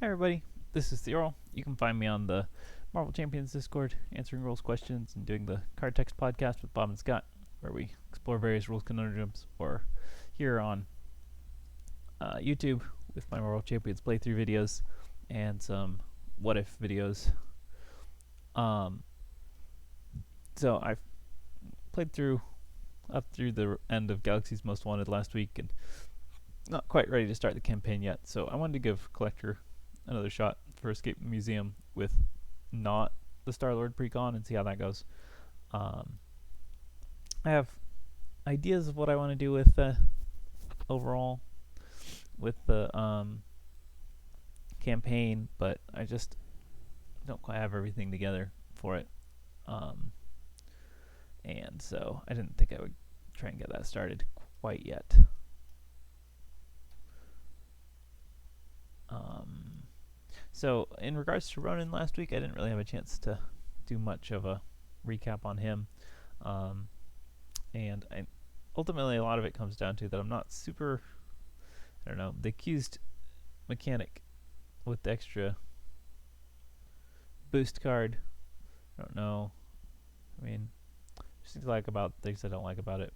Hi everybody, this is Theorl. You can find me on the Marvel Champions Discord, answering rules questions and doing the Card Text podcast with Bob and Scott, where we explore various rules conundrums, or here on YouTube with my Marvel Champions playthrough videos and some what if videos. So I've played through up through the end of Galaxy's Most Wanted last week and not quite ready to start the campaign yet, so I wanted to give Collector another shot for Escape the Museum with not the Star-Lord precon and see how that goes. I have ideas of what I want to do with overall with the campaign, but I just don't quite have everything together for it. And so I didn't think I would try and get that started quite yet. So in regards to Ronan last week, I didn't really have a chance to do much of a recap on him. And ultimately a lot of it comes down to that I'm not super, I don't know, the accused mechanic with the extra boost card. I don't know. I mean, just things I like about things I don't like about it.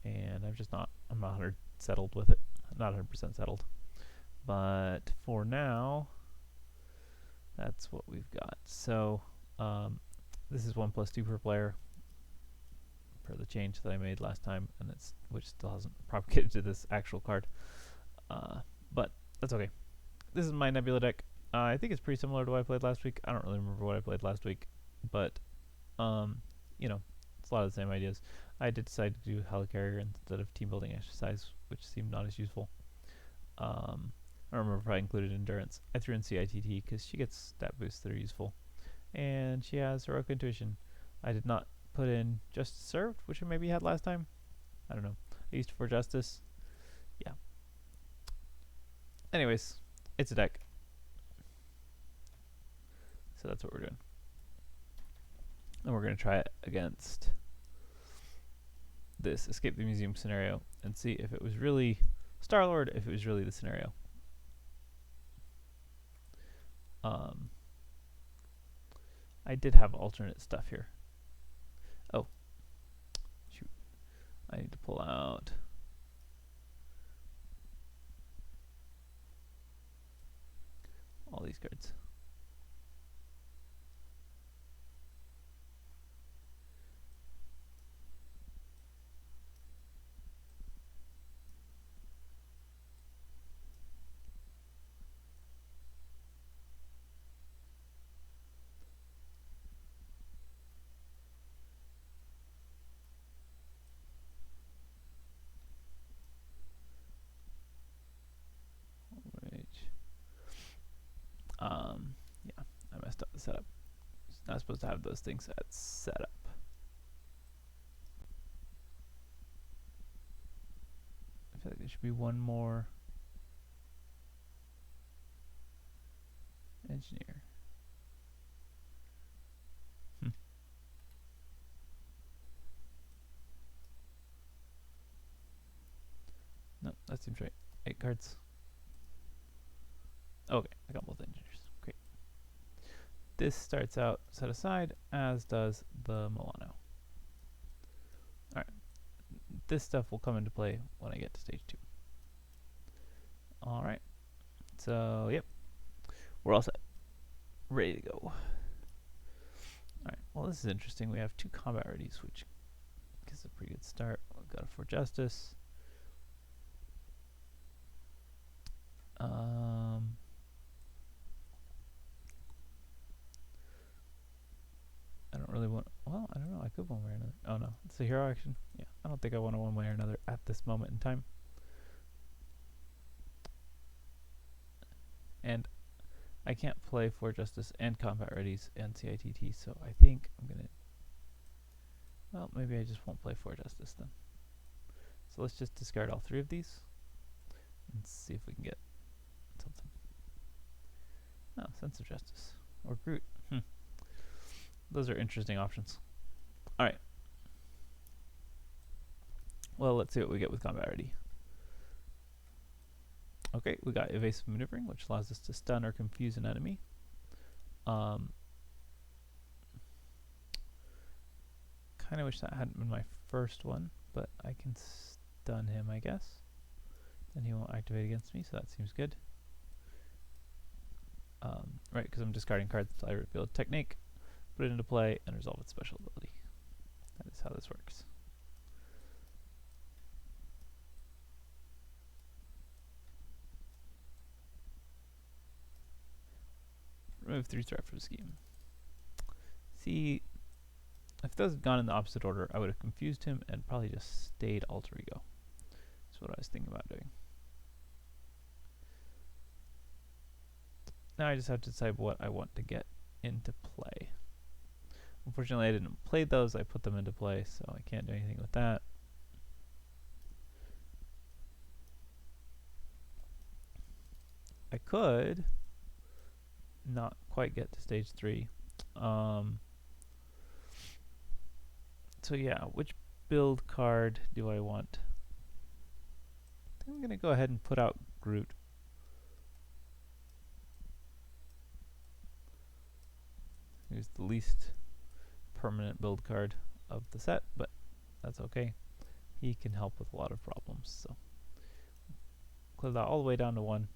And I'm not 100% settled with it. I'm not 100% settled. But for now, that's what we've got. So this is 1+2 per player per the change that I made last time, and which still hasn't propagated to this actual card. But that's okay. This is my Nebula deck. I think it's pretty similar to what I played last week. I don't really remember what I played last week, but it's a lot of the same ideas. I did decide to do Helicarrier instead of team building exercise, which seemed not as useful. I don't remember if I included Endurance. I threw in CITT because she gets stat boosts that are useful. And she has Heroic Intuition. I did not put in Justice Served, which I maybe had last time. I don't know. I used it for Justice. Yeah. Anyways, it's a deck. So that's what we're doing. And we're going to try it against this Escape the Museum scenario and see if it was really Star-Lord, if it was really the scenario. I did have alternate stuff here. Oh, shoot. I need to pull out all these cards. Yeah, I messed up the setup. It's not supposed to have those things at setup. I feel like there should be one more engineer. No, that seems right. 8 cards. Okay, I got both engineers. Great. This starts out set aside, as does the Milano. Alright. This stuff will come into play when I get to stage 2. Alright. So, yep. We're all set. Ready to go. Alright, well this is interesting. We have 2 combat readies, which gives a pretty good start. We've got a For Justice. I don't really want, well, I don't know, I could one way or another. Oh no, it's a hero action. Yeah, I don't think I want to one way or another at this moment in time. And I can't play For Justice and Combat Readies and CITT, so I think I'm going to, well, maybe I just won't play For Justice then. So let's just discard all 3 of these and see if we can get something. Oh, Sense of Justice. Or Groot. Those are interesting options. Alright. Well, let's see what we get with Combat Ready. Okay, we got evasive maneuvering, which allows us to stun or confuse an enemy. Kind of wish that hadn't been my first one, but I can stun him, I guess. Then he won't activate against me, so that seems good. Right, because I'm discarding cards until I reveal a technique, put it into play, and resolve its special ability. That is how this works. Remove 3 threat from the scheme. See, if those had gone in the opposite order, I would have confused him and probably just stayed alter ego. That's what I was thinking about doing. Now I just have to decide what I want to get into play. Unfortunately, I didn't play those. I put them into play, so I can't do anything with that. I could not quite get to stage 3. So yeah, which build card do I want? I think I'm going to go ahead and put out Groot. Who's the least permanent build card of the set, but that's okay. He can help with a lot of problems. So close that all the way down to 1.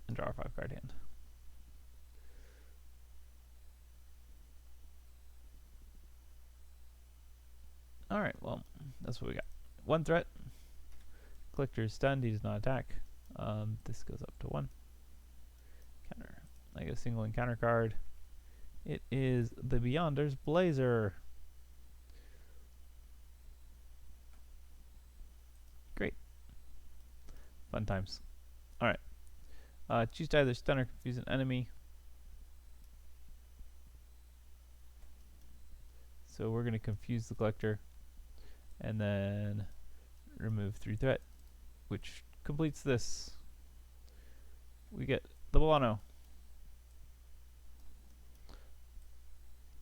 And draw a 5-card hand. Alright, well, that's what we got. 1 threat. Collector is stunned, he does not attack. This goes up to 1. Counter. I get a single encounter card. It is the Beyonder's Blazer. Great. Fun times. Alright. Choose to either stun or confuse an enemy. So we're going to confuse the collector and then remove 3 threat, which completes this. We get the Bolano.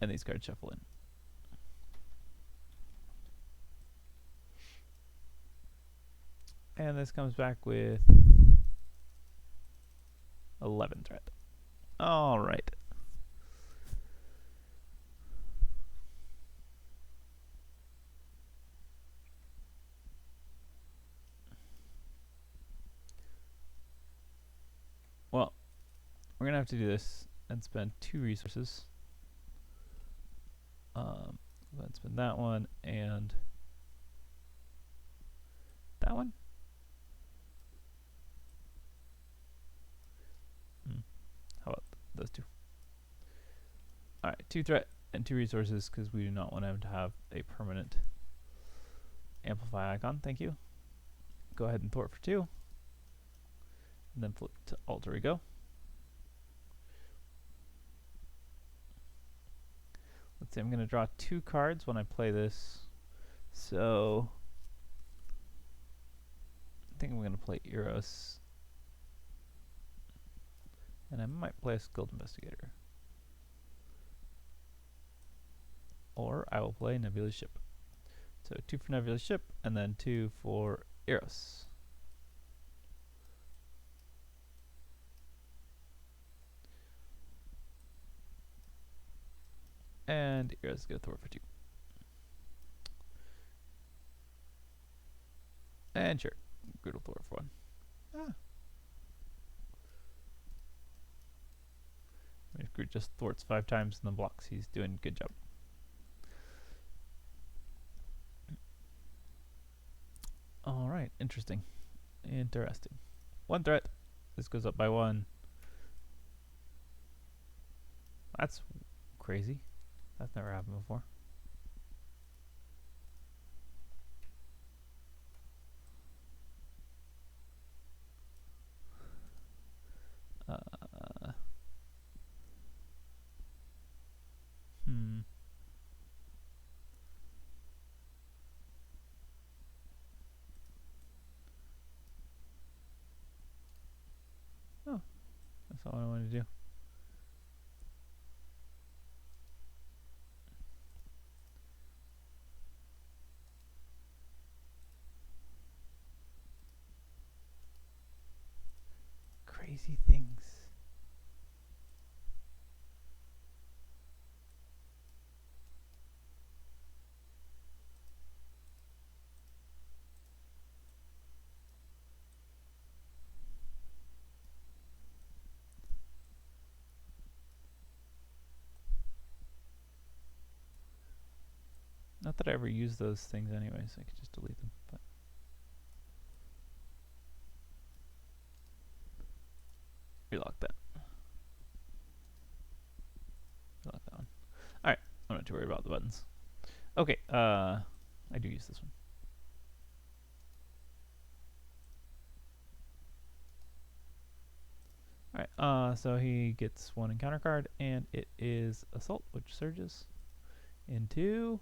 And these cards shuffle in. And this comes back with 11 threat. All right. Well, we're going to have to do this and spend 2 resources. Let's spend that one and that one. How about those 2? Alright, 2 threat and 2 resources because we do not want him to have a permanent amplify icon. Thank you. Go ahead and thwart for 2. And then flip to alter ego. Let's see, I'm going to draw 2 cards when I play this. So I think I'm going to play Eros. And I might play a Skilled Investigator. Or I will play Nebula Ship. So 2 for Nebula Ship, and then 2 for Eros. And Eros go thwart for 2. And sure, Groot will thwart for 1. Ah. If Groot just thwarts 5 times and then blocks, he's doing a good job. Alright, interesting. Interesting. 1 threat. This goes up by 1. That's crazy. That's never happened before. Oh, that's all I wanted to do. crazy things. Not that I ever use those things anyway, so I could just delete them. But relock that. Relock that one. Alright, I'm not too worried about the buttons. Okay, I do use this one. Alright, so he gets one encounter card, and it is Assault, which surges into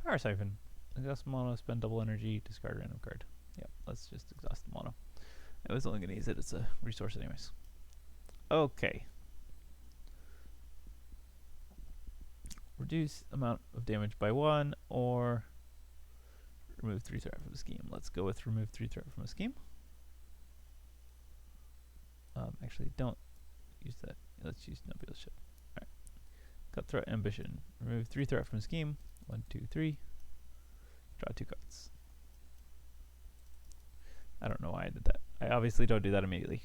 Power Siphon. Exhaust mono, spend double energy, discard random card. Yep, let's just exhaust the mono. I was only going to use it as a resource anyways. Okay. Reduce amount of damage by 1, or remove 3 threat from the scheme. Let's go with remove 3 threat from a scheme. Actually, don't use that. Let's use Nebula ship. Alright. Cutthroat Ambition. Remove 3 threat from the scheme. 1, 2, 3. Draw 2 cards. I don't know why I did that. I obviously don't do that immediately.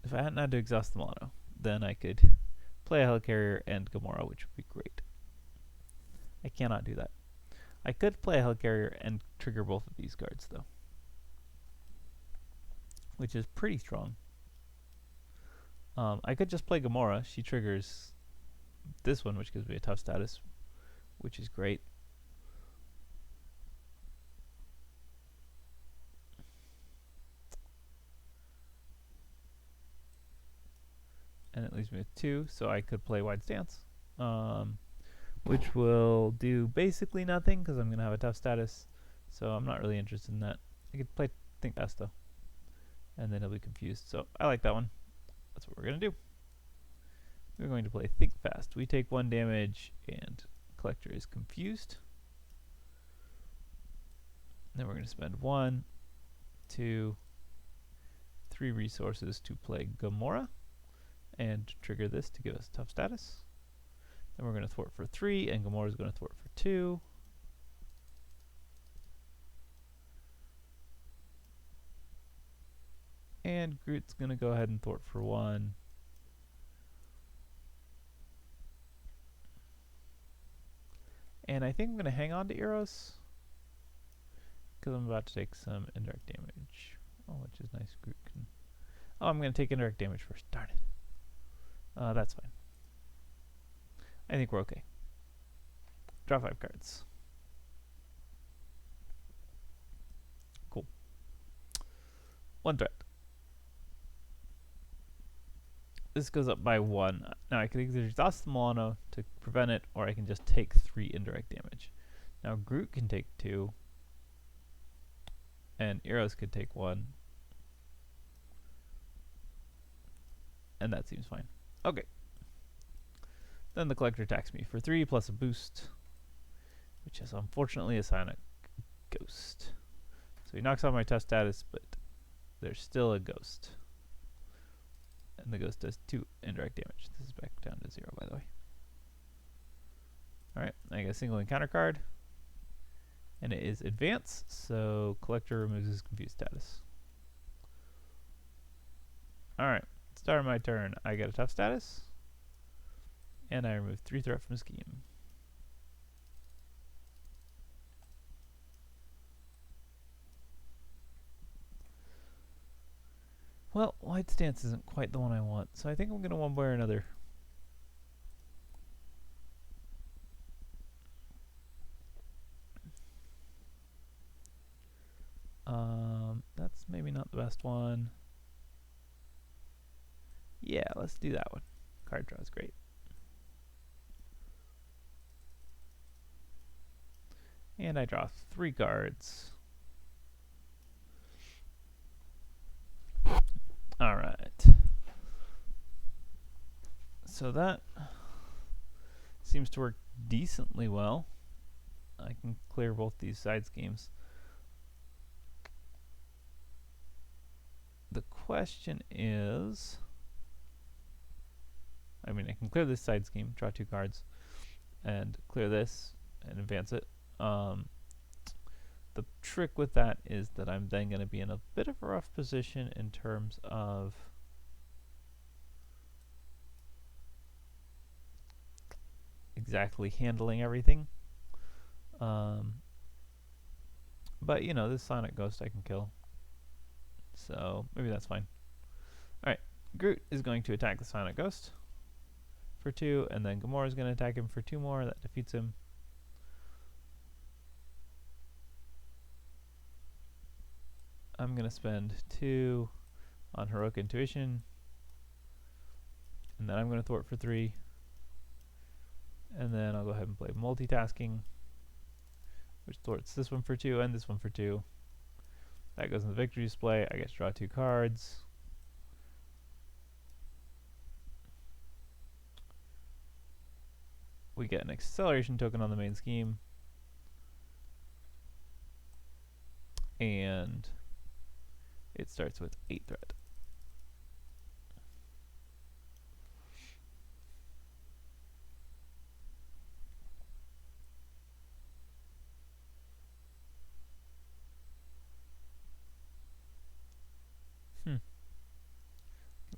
If I hadn't had to exhaust the mono, then I could play a Helicarrier and Gamora, which would be great. I cannot do that. I could play a Helicarrier and trigger both of these cards, though, which is pretty strong. I could just play Gamora. She triggers this one, which gives me a tough status, which is great. And it leaves me with 2, so I could play Wide Stance, which will do basically nothing because I'm going to have a tough status, so I'm not really interested in that. I could play Think Fast, though, and then he'll be confused, so I like that one. That's what we're going to do. We're going to play Think Fast. We take 1 damage, and Collector is confused. Then we're going to spend 1, 2, 3 resources to play Gamora, and trigger this to give us tough status. Then we're going to thwart for 3, and Gamora is going to thwart for 2. And Groot's going to go ahead and thwart for 1. And I think I'm going to hang on to Eros, because I'm about to take some indirect damage. Oh, which is nice. Groot can... Oh, I'm going to take indirect damage first. Darn it. That's fine. I think we're okay. Draw 5 cards. Cool. 1 threat. This goes up by 1. Now I can either exhaust the mono to prevent it, or I can just take 3 indirect damage. Now Groot can take 2, and Eros could take 1. And that seems fine. Okay. Then the Collector attacks me for 3 plus a boost, which is unfortunately a Psionic Ghost. So he knocks out my tough status, but there's still a ghost. And the ghost does 2 indirect damage. This is back down to 0, by the way. Alright, I get a single encounter card. And it is Advance, so Collector removes his confused status. Alright, start of my turn. I get a tough status. And I remove 3 threat from scheme. Well, Wide Stance isn't quite the one I want, so I think I'm going to one way or another. That's maybe not the best one. Yeah, let's do that one. Card draw is great. And I draw 3 cards. Alright. So that seems to work decently well. I can clear both these side schemes. question is, I mean, I can clear this side scheme, draw 2 cards, and clear this and advance it. The trick with that is that I'm then going to be in a bit of a rough position in terms of exactly handling everything. But, you know, this Sonic Ghost I can kill. So, maybe that's fine. Alright, Groot is going to attack the Sonic Ghost for 2, and then Gamora is going to attack him for 2 more. That defeats him. I'm going to spend 2 on Heroic Intuition, and then I'm going to thwart for 3. And then I'll go ahead and play Multitasking, which thwarts this one for 2 and this one for 2. That goes in the victory display. I get to draw 2 cards. We get an acceleration token on the main scheme. And it starts with 8 threat.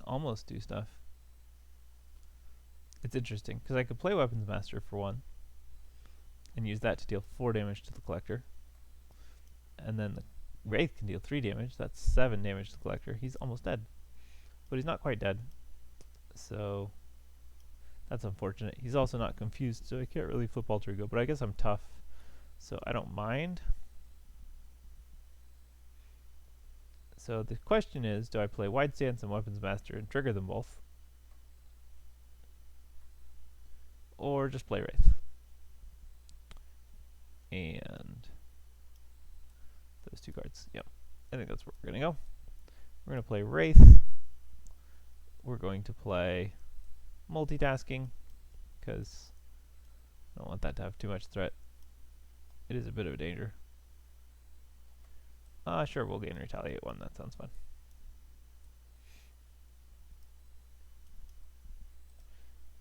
Almost do stuff. It's interesting because I could play Weapons Master for 1 and use that to deal 4 damage to the Collector, and then the Wraith can deal 3 damage. That's 7 damage to the Collector. He's almost dead, but he's not quite dead, so that's unfortunate. He's also not confused, so I can't really flip Alter Ego, but I guess I'm tough, so I don't mind. So the question is, do I play Wide Stance and Weapons Master and trigger them both? Or just play Wraith? And those 2 cards. Yep. I think that's where we're going to go. We're going to play Wraith. We're going to play Multitasking, because I don't want that to have too much threat. It is a bit of a danger. Sure, we'll gain Retaliate 1. That sounds fun.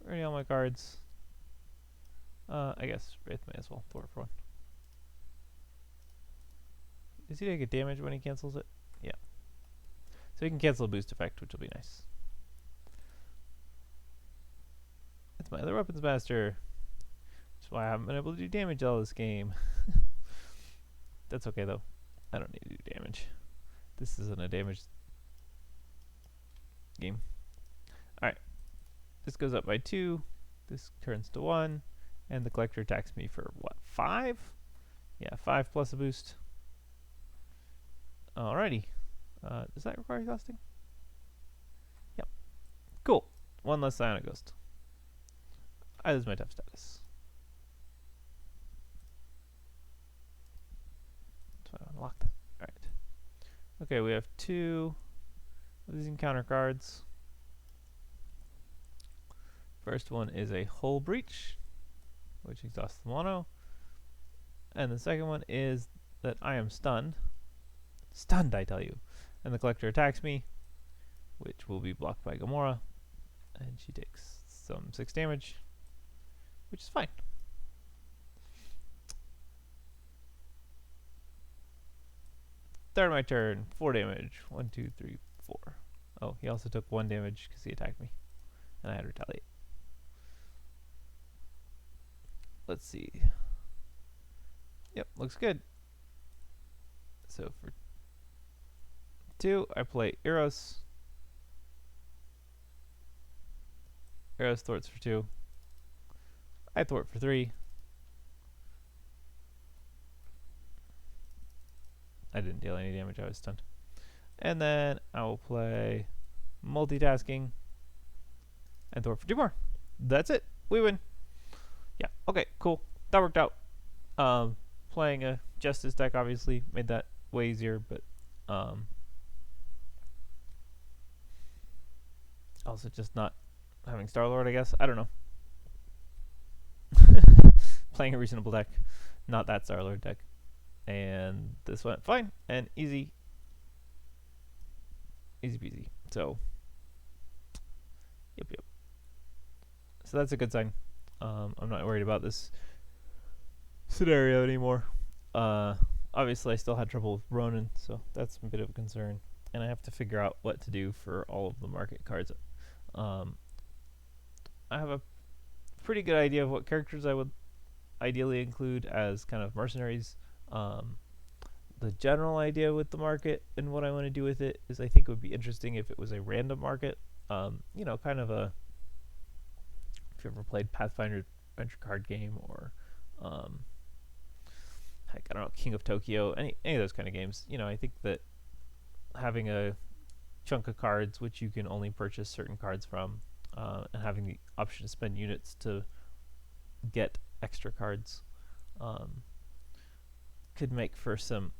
Already all my cards. I guess Wraith may as well thwart for 1. Is he going to get damage when he cancels it? Yeah. So he can cancel a boost effect, which will be nice. It's my other Weapons Master. That's why I haven't been able to do damage all this game. That's okay, though. I don't need to do damage. This isn't a damage game. Alright. This goes up by 2. This turns to 1. And the Collector attacks me for, what, 5? Yeah, 5 plus a boost. Alrighty. Does that require exhausting? Yep. Cool. 1 less Psionic Ghost. I lose my tough status. So I unlock that. Alright. Okay, we have 2 of these encounter cards. First one is a Hull Breach, which exhausts the mono. And the second one is that I am stunned. Stunned, I tell you. And the Collector attacks me, which will be blocked by Gamora. And she takes some 6 damage, which is fine. Start my turn. 4 damage. 1, 2, 3, 4. Oh, he also took 1 damage because he attacked me. And I had Retaliate. Let's see. Yep, looks good. So for 2, I play Eros. Eros thwarts for 2. I thwart for 3. I didn't deal any damage, I was stunned. And then I will play Multitasking and thwart for 2 more. That's it. We win. Yeah, okay, cool. That worked out. Playing a Justice deck obviously made that way easier, but also just not having Star-Lord, I guess. I don't know. Playing a reasonable deck, not that Star-Lord deck. And this went fine and easy. Easy peasy. So, yep. So that's a good sign. I'm not worried about this scenario anymore. Obviously, I still had trouble with Ronin, so that's a bit of a concern. And I have to figure out what to do for all of the market cards. Um, I have a pretty good idea of what characters I would ideally include as kind of mercenaries. The general idea with the market and what I want to do with it is I think it would be interesting if it was a random market. Kind of a, if you ever played Pathfinder adventure card game or heck, I don't know, King of Tokyo, any of those kind of games. I think that having a chunk of cards which you can only purchase certain cards from, and having the option to spend units to get extra cards, could make for some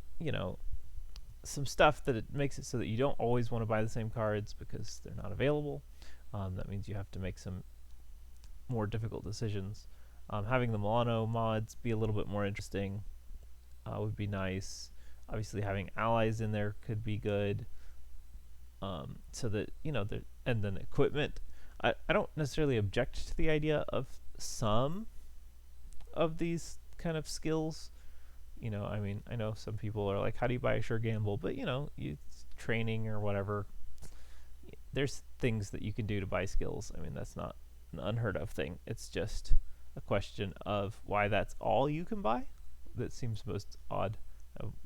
stuff that it makes it so that you don't always want to buy the same cards because they're not available. That means you have to make some more difficult decisions. Having the Milano mods be a little bit more interesting would be nice. Obviously, having allies in there could be good. So that and then equipment. I don't necessarily object to the idea of some of these kind of skills. I know some people are like, how do you buy a sure gamble? But you training or whatever. There's things that you can do to buy skills. That's not an unheard of thing. It's just a question of why that's all you can buy. That seems most odd.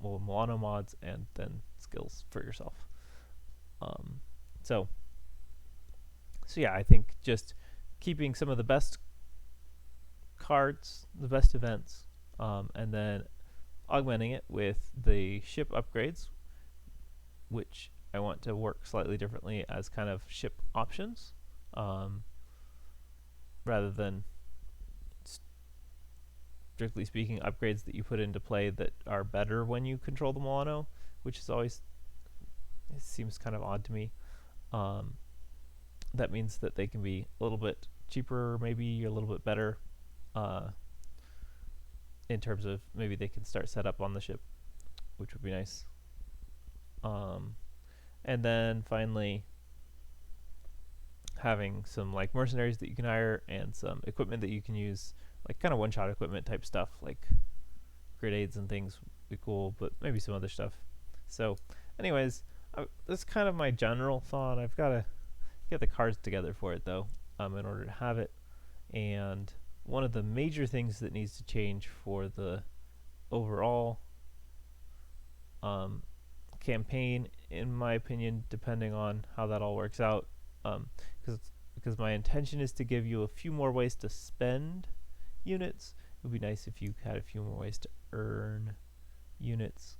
Well, Milano mods and then skills for yourself. So yeah, I think just keeping some of the best cards, the best events, and then augmenting it with the ship upgrades, which I want to work slightly differently as kind of ship options, rather than strictly speaking upgrades that you put into play that are better when you control the Milano, which is always, it seems kind of odd to me. That means that they can be a little bit cheaper, maybe a little bit better, in terms of maybe they can start set up on the ship, which would be nice. And then finally, having some like mercenaries that you can hire and some equipment that you can use, like kind of one-shot equipment type stuff, like grenades and things would be cool, but maybe some other stuff. So anyways, that's kind of my general thought. I've got to get the cards together for it though, in order to have it. And one of the major things that needs to change for the overall campaign, in my opinion, depending on how that all works out, because my intention is to give you a few more ways to spend units. It would be nice if you had a few more ways to earn units.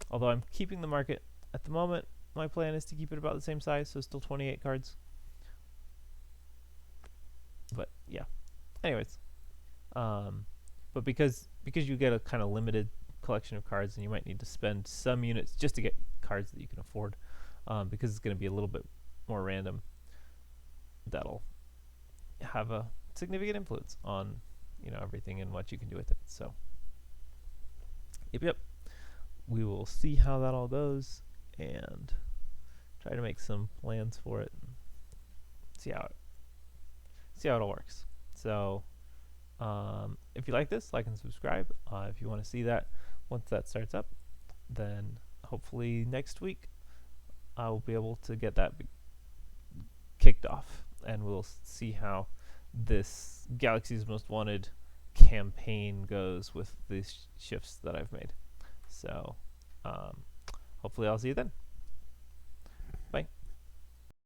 Although I'm keeping the market at the moment, my plan is to keep it about the same size, so still 28 cards. But yeah, anyways, but because you get a kind of limited collection of cards, and you might need to spend some units just to get cards that you can afford, because it's going to be a little bit more random. That'll have a significant influence on everything and what you can do with it. So yep, we will see how that all goes and try to make some plans for it and see how it all works. So if you like this, like and subscribe. If you want to see that once that starts up, then hopefully next week I will be able to get that kicked off, and we'll see how this Galaxy's Most Wanted campaign goes with these shifts that I've made. So hopefully I'll see you then.